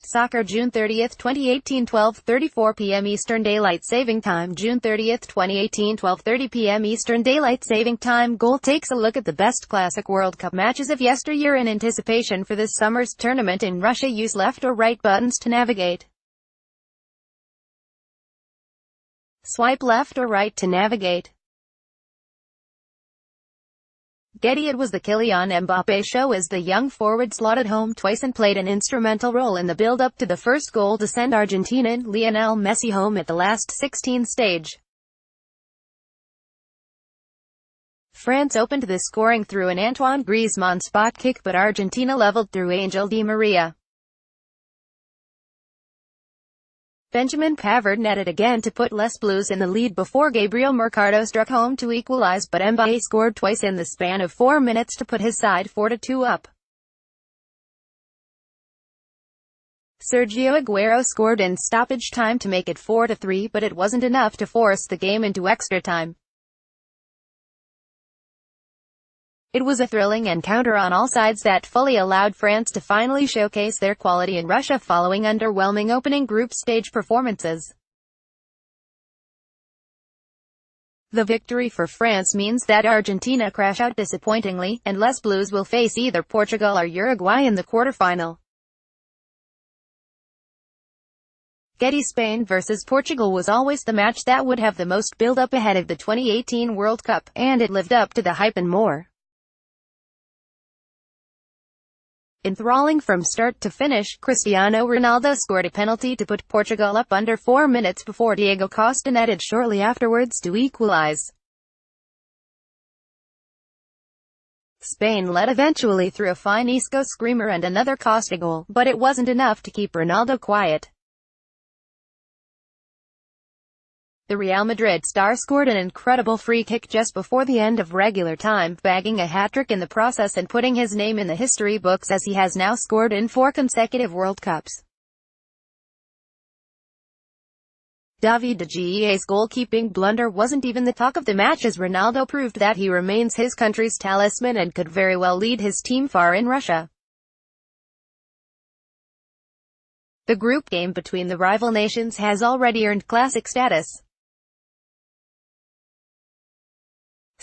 Soccer June 30, 2018 12:34 p.m. Eastern Daylight Saving Time June 30, 2018 12:30 p.m. Eastern Daylight Saving Time Goal takes a look at the best classic World Cup matches of yesteryear in anticipation for this summer's tournament in Russia. Use left or right buttons to navigate. Swipe left or right to navigate. Getty. It was the Kylian Mbappé show as the young forward slotted home twice and played an instrumental role in the build-up to the first goal to send Argentina Lionel Messi home at the last 16 stage. France opened the scoring through an Antoine Griezmann spot kick, but Argentina leveled through Angel Di Maria. Benjamin Pavard netted again to put Les Blues in the lead before Gabriel Mercado struck home to equalize, but Mbappé scored twice in the span of 4 minutes to put his side 4-2 up. Sergio Aguero scored in stoppage time to make it 4-3, but it wasn't enough to force the game into extra time. It was a thrilling encounter on all sides that fully allowed France to finally showcase their quality in Russia following underwhelming opening group stage performances. The victory for France means that Argentina crash out disappointingly, and Les Blues will face either Portugal or Uruguay in the quarterfinal. Getty. Spain vs Portugal was always the match that would have the most build-up ahead of the 2018 World Cup, and it lived up to the hype and more. Enthralling from start to finish, Cristiano Ronaldo scored a penalty to put Portugal up under 4 minutes before Diego Costa netted shortly afterwards to equalize. Spain led eventually through a fine Isco screamer and another Costa goal, but it wasn't enough to keep Ronaldo quiet. The Real Madrid star scored an incredible free kick just before the end of regular time, bagging a hat-trick in the process and putting his name in the history books as he has now scored in 4 consecutive World Cups. David de Gea's goalkeeping blunder wasn't even the talk of the match, as Ronaldo proved that he remains his country's talisman and could very well lead his team far in Russia. The group game between the rival nations has already earned classic status.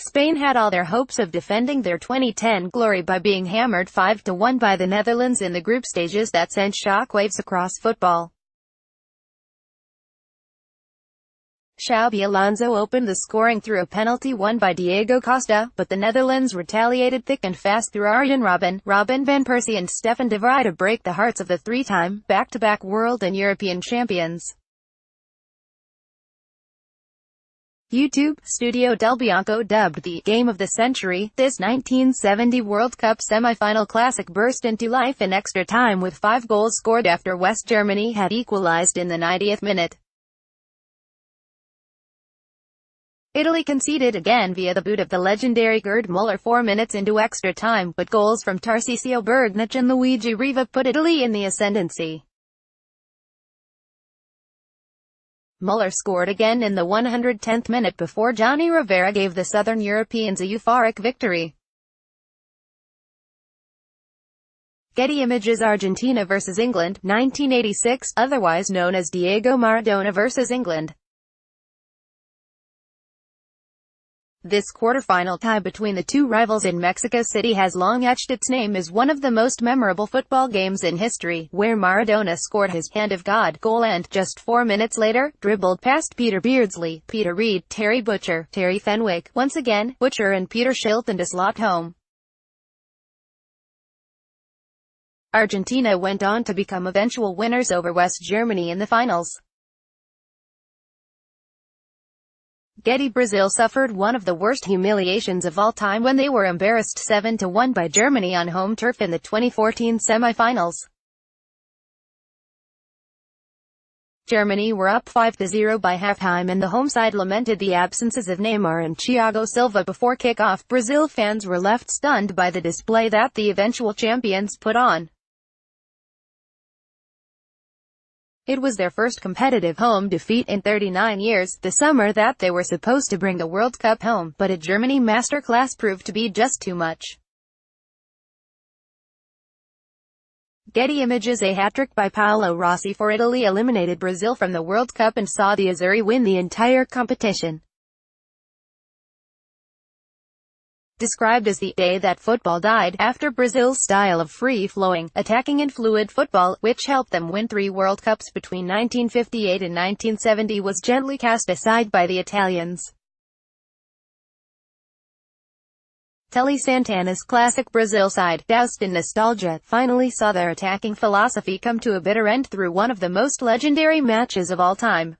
Spain had all their hopes of defending their 2010 glory by being hammered 5-1 by the Netherlands in the group stages that sent shockwaves across football. Xabi Alonso opened the scoring through a penalty won by Diego Costa, but the Netherlands retaliated thick and fast through Arjen Robben van Persie and Stefan de Vrij to break the hearts of the 3-time, back-to-back world and European champions. YouTube Studio Del Bianco dubbed the "Game of the Century." This 1970 World Cup semi-final classic burst into life in extra time with 5 goals scored after West Germany had equalized in the 90th minute. Italy conceded again via the boot of the legendary Gerd Müller 4 minutes into extra time, but goals from Tarcisio Bergnac and Luigi Riva put Italy in the ascendancy. Müller scored again in the 110th minute before Johnny Rivera gave the Southern Europeans a euphoric victory. Getty Images. Argentina vs England, 1986, otherwise known as Diego Maradona vs England. This quarterfinal tie between the two rivals in Mexico City has long etched its name as one of the most memorable football games in history, where Maradona scored his "Hand of God" goal and, just 4 minutes later, dribbled past Peter Beardsley, Peter Reid, Terry Butcher, Terry Fenwick, once again, Butcher and Peter Shilton to slot home. Argentina went on to become eventual winners over West Germany in the finals. Getty. Brazil suffered one of the worst humiliations of all time when they were embarrassed 7-1 by Germany on home turf in the 2014 semi-finals. Germany were up 5-0 by halftime and the home side lamented the absences of Neymar and Thiago Silva before kick-off. Brazil fans were left stunned by the display that the eventual champions put on. It was their first competitive home defeat in 39 years, the summer that they were supposed to bring the World Cup home, but a Germany masterclass proved to be just too much. Getty Images. A hat-trick by Paolo Rossi for Italy eliminated Brazil from the World Cup and saw the Azzurri win the entire competition. Described as the day that football died, after Brazil's style of free-flowing, attacking and fluid football, which helped them win 3 World Cups between 1958 and 1970, was gently cast aside by the Italians. Telly Santana's classic Brazil side, doused in nostalgia, finally saw their attacking philosophy come to a bitter end through one of the most legendary matches of all time.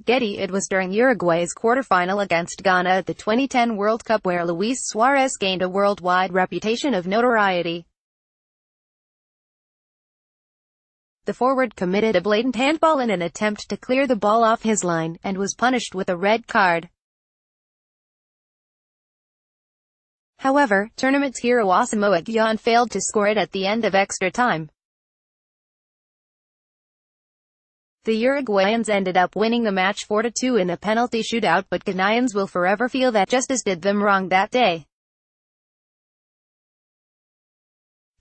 Getty. It was during Uruguay's quarterfinal against Ghana at the 2010 World Cup where Luis Suarez gained a worldwide reputation of notoriety. The forward committed a blatant handball in an attempt to clear the ball off his line, and was punished with a red card. However, tournament hero Asamoah Gyan failed to score it at the end of extra time. The Uruguayans ended up winning the match 4-2 in a penalty shootout, but Ghanaians will forever feel that justice did them wrong that day.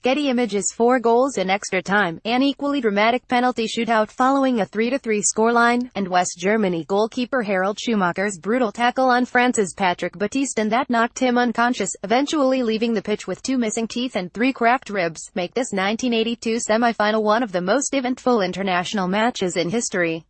Getty Images. 4 goals in extra time, an equally dramatic penalty shootout following a 3-3 scoreline, and West Germany goalkeeper Harald Schumacher's brutal tackle on France's Patrick Battiston that knocked him unconscious, eventually leaving the pitch with 2 missing teeth and 3 cracked ribs, make this 1982 semi-final one of the most eventful international matches in history.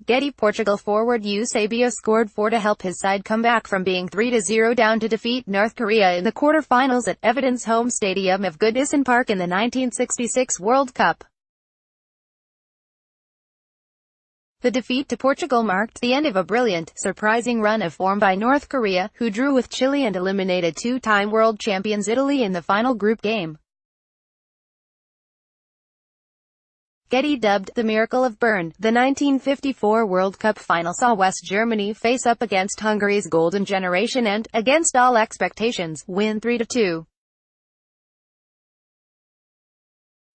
Getty. Portugal forward Eusebio scored 4 to help his side come back from being 3-0 down to defeat North Korea in the quarter-finals at Everton's home stadium of Goodison Park in the 1966 World Cup. The defeat to Portugal marked the end of a brilliant, surprising run of form by North Korea, who drew with Chile and eliminated 2-time world champions Italy in the final group game. Getty. Dubbed the Miracle of Bern, the 1954 World Cup final saw West Germany face up against Hungary's Golden Generation and, against all expectations, win 3-2.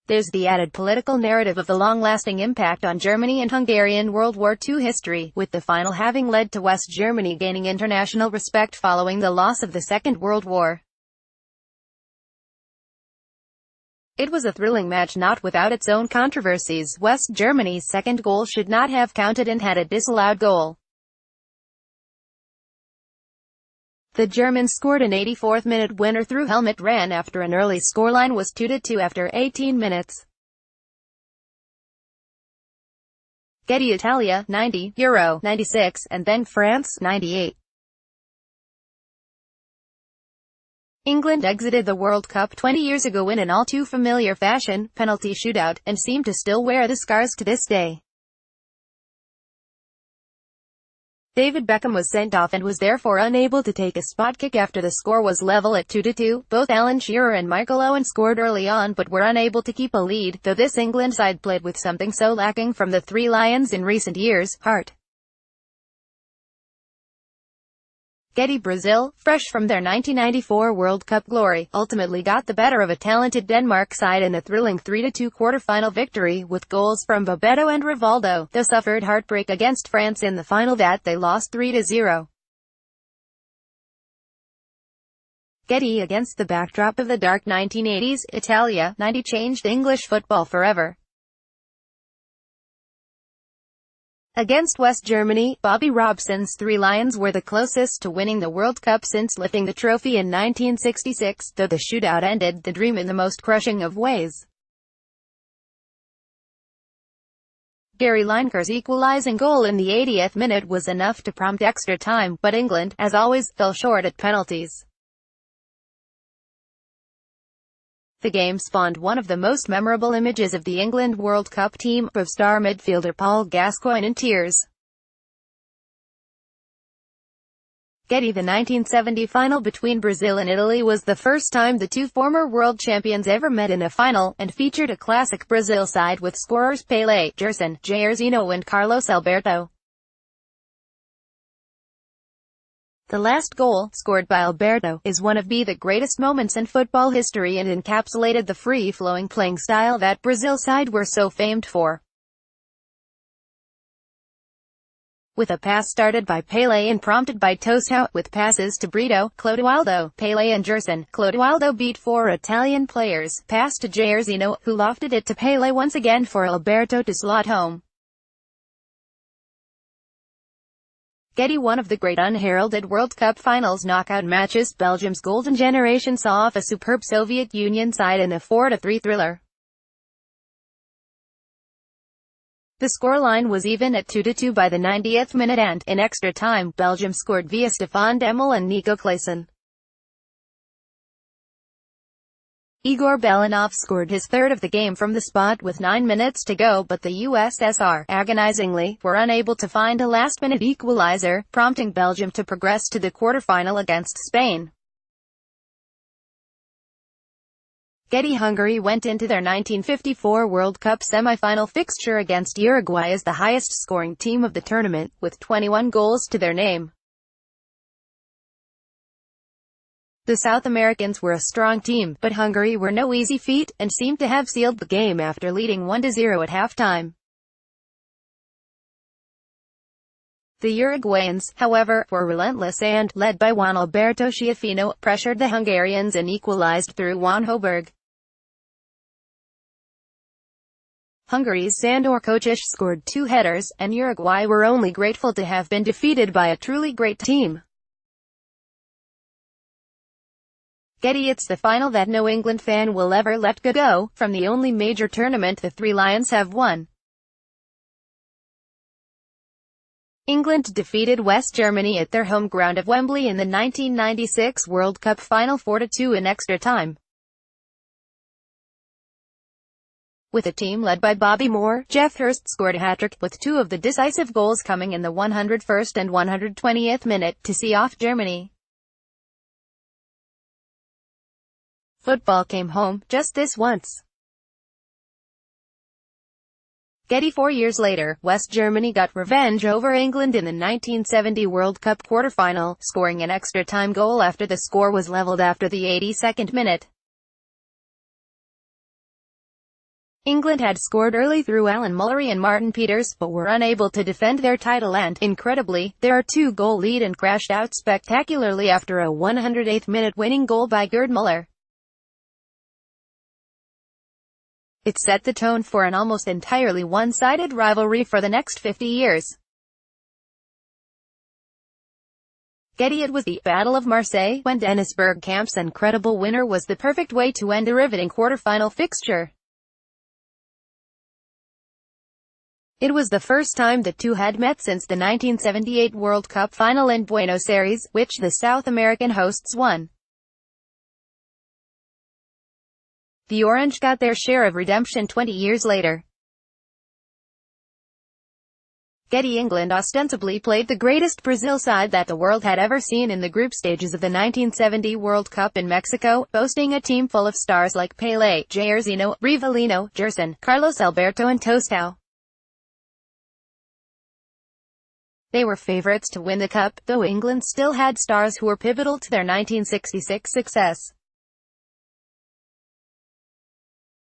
There's the added political narrative of the long-lasting impact on Germany and Hungarian World War II history, with the final having led to West Germany gaining international respect following the loss of the Second World War. It was a thrilling match not without its own controversies. West Germany's second goal should not have counted and had a disallowed goal. The Germans scored an 84th minute winner through Helmut Rahn after an early scoreline was 2-2 after 18 minutes. Getty. Italia, 90, Euro, 96, and then France, 98. England exited the World Cup 20 years ago in an all-too-familiar fashion, penalty shootout, and seem to still wear the scars to this day. David Beckham was sent off and was therefore unable to take a spot kick after the score was level at 2-2. Both Alan Shearer and Michael Owen scored early on but were unable to keep a lead, though this England side played with something so lacking from the Three Lions in recent years: heart. Getty. Brazil, fresh from their 1994 World Cup glory, ultimately got the better of a talented Denmark side in a thrilling 3-2 quarter-final victory, with goals from Bebeto and Rivaldo, though suffered heartbreak against France in the final that they lost 3-0. Getty. Against the backdrop of the dark 1980s, Italia, 90 changed English football forever. Against West Germany, Bobby Robson's Three Lions were the closest to winning the World Cup since lifting the trophy in 1966, though the shootout ended the dream in the most crushing of ways. Gary Lineker's equalizing goal in the 80th minute was enough to prompt extra time, but England, as always, fell short at penalties. The game spawned one of the most memorable images of the England World Cup team, of star midfielder Paul Gascoigne in tears. Getty. The 1970 final between Brazil and Italy was the first time the two former world champions ever met in a final, and featured a classic Brazil side with scorers Pelé, Gerson, Jairzinho and Carlos Alberto. The last goal, scored by Alberto, is one of the greatest moments in football history and encapsulated the free-flowing playing style that Brazil side were so famed for. with a pass started by Pelé and prompted by Tostão, with passes to Brito, Clodoaldo, Pelé and Gerson. Clodoaldo beat four Italian players, passed to Jairzinho, who lofted it to Pelé once again for Alberto to slot home. Getty. One of the great unheralded World Cup finals knockout matches, Belgium's golden generation saw off a superb Soviet Union side in a 4-3 thriller. The scoreline was even at 2-2 by the 90th minute and, in extra time, Belgium scored via Stefan Demel and Nico Claesen. Igor Belanov scored his third of the game from the spot with 9 minutes to go, but the USSR, agonizingly, were unable to find a last-minute equalizer, prompting Belgium to progress to the quarter-final against Spain. Getty. Hungary went into their 1954 World Cup semi-final fixture against Uruguay as the highest-scoring team of the tournament, with 21 goals to their name. The South Americans were a strong team, but Hungary were no easy feat, and seemed to have sealed the game after leading 1-0 at halftime. The Uruguayans, however, were relentless and, led by Juan Alberto Schiaffino, pressured the Hungarians and equalized through Juan Hoberg. Hungary's Sandor Kocsis scored 2 headers, and Uruguay were only grateful to have been defeated by a truly great team. Getty. It's the final that no England fan will ever let go. From the only major tournament the Three Lions have won, England defeated West Germany at their home ground of Wembley in the 1996 World Cup final 4-2 in extra time. With a team led by Bobby Moore, Geoff Hurst scored a hat-trick, with 2 of the decisive goals coming in the 101st and 120th minute, to see off Germany. Football came home, just this once. Getty. 4 years later, West Germany got revenge over England in the 1970 World Cup quarter-final, scoring an extra-time goal after the score was leveled after the 82nd minute. England had scored early through Alan Mullery and Martin Peters, but were unable to defend their title and, incredibly, their 2-goal lead and crashed out spectacularly after a 108th-minute winning goal by Gerd Müller. It set the tone for an almost entirely one-sided rivalry for the next 50 years. Getty. It was the Battle of Marseille, when Dennis Bergkamp's incredible winner was the perfect way to end a riveting quarter-final fixture. It was the first time the two had met since the 1978 World Cup final in Buenos Aires, which the South American hosts won. The Orange got their share of redemption 20 years later. Getty. England ostensibly played the greatest Brazil side that the world had ever seen in the group stages of the 1970 World Cup in Mexico, boasting a team full of stars like Pelé, Jairzinho, Rivelino, Gerson, Carlos Alberto and Tostão. They were favourites to win the cup, though England still had stars who were pivotal to their 1966 success.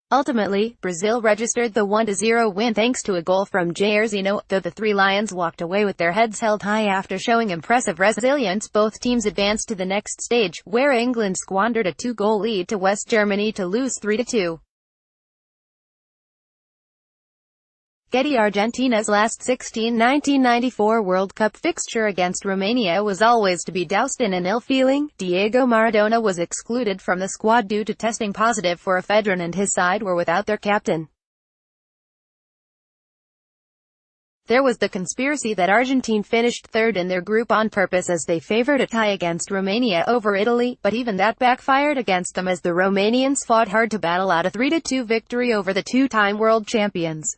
Ultimately, Brazil registered the 1-0 win thanks to a goal from Jairzinho, though the Three Lions walked away with their heads held high after showing impressive resilience. Both teams advanced to the next stage, where England squandered a 2-goal lead to West Germany to lose 3-2. Getty. Argentina's last 1994 World Cup fixture against Romania was always to be doused in an ill feeling. Diego Maradona was excluded from the squad due to testing positive for ephedrine, and his side were without their captain. There was the conspiracy that Argentina finished third in their group on purpose as they favored a tie against Romania over Italy, but even that backfired against them as the Romanians fought hard to battle out a 3-2 victory over the two-time world champions.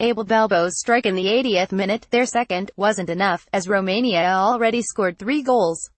Abel Balbo's strike in the 80th minute, their second, wasn't enough, as Romania already scored 3 goals.